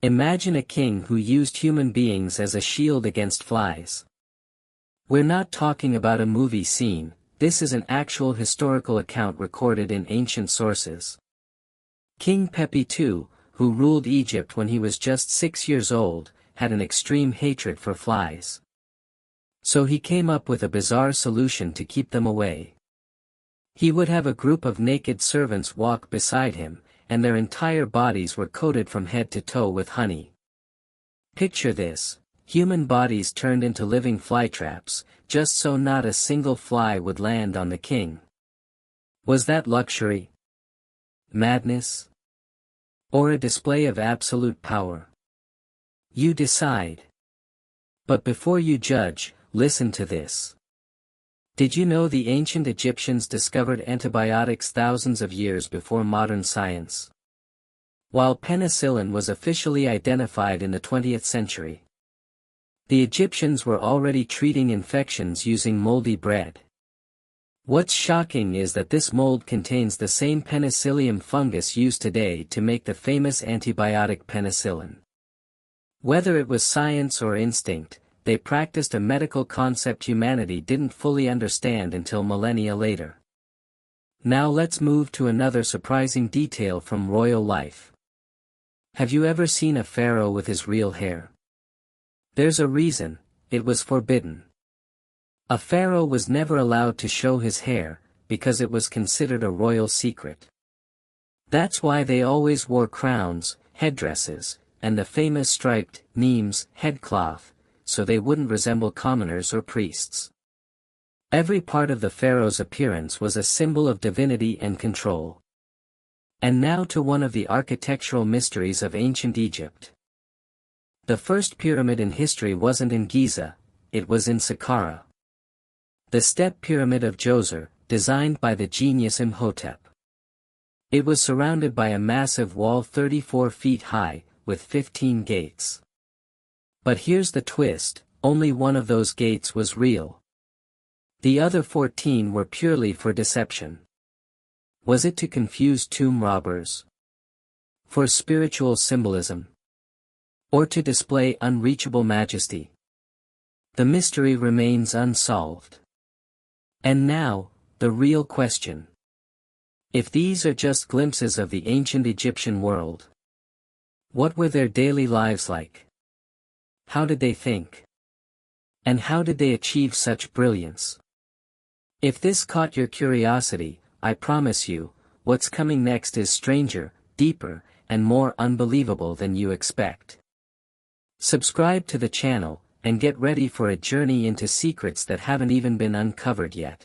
Imagine a king who used human beings as a shield against flies. We're not talking about a movie scene, this is an actual historical account recorded in ancient sources. King Pepi II, who ruled Egypt when he was just 6 years old, had an extreme hatred for flies. So he came up with a bizarre solution to keep them away. He would have a group of naked servants walk beside him, and their entire bodies were coated from head to toe with honey. Picture this, human bodies turned into living flytraps, just so not a single fly would land on the king. Was that luxury? Madness? Or a display of absolute power? You decide. But before you judge, listen to this. Did you know the ancient Egyptians discovered antibiotics thousands of years before modern science? While penicillin was officially identified in the 20th century, the Egyptians were already treating infections using moldy bread. What's shocking is that this mold contains the same penicillium fungus used today to make the famous antibiotic penicillin. Whether it was science or instinct, they practiced a medical concept humanity didn't fully understand until millennia later. Now let's move to another surprising detail from royal life. Have you ever seen a pharaoh with his real hair? There's a reason, it was forbidden. A pharaoh was never allowed to show his hair, because it was considered a royal secret. That's why they always wore crowns, headdresses, and the famous striped, nemes, headcloth, so they wouldn't resemble commoners or priests. Every part of the pharaoh's appearance was a symbol of divinity and control. And now to one of the architectural mysteries of ancient Egypt. The first pyramid in history wasn't in Giza, it was in Saqqara. The step pyramid of Djoser, designed by the genius Imhotep. It was surrounded by a massive wall 34 feet high, with 15 gates. But here's the twist, only one of those gates was real. The other 14 were purely for deception. Was it to confuse tomb robbers? For spiritual symbolism? Or to display unreachable majesty? The mystery remains unsolved. And now, the real question. If these are just glimpses of the ancient Egyptian world, what were their daily lives like? How did they think? And how did they achieve such brilliance? If this caught your curiosity, I promise you, what's coming next is stranger, deeper, and more unbelievable than you expect. Subscribe to the channel, and get ready for a journey into secrets that haven't even been uncovered yet.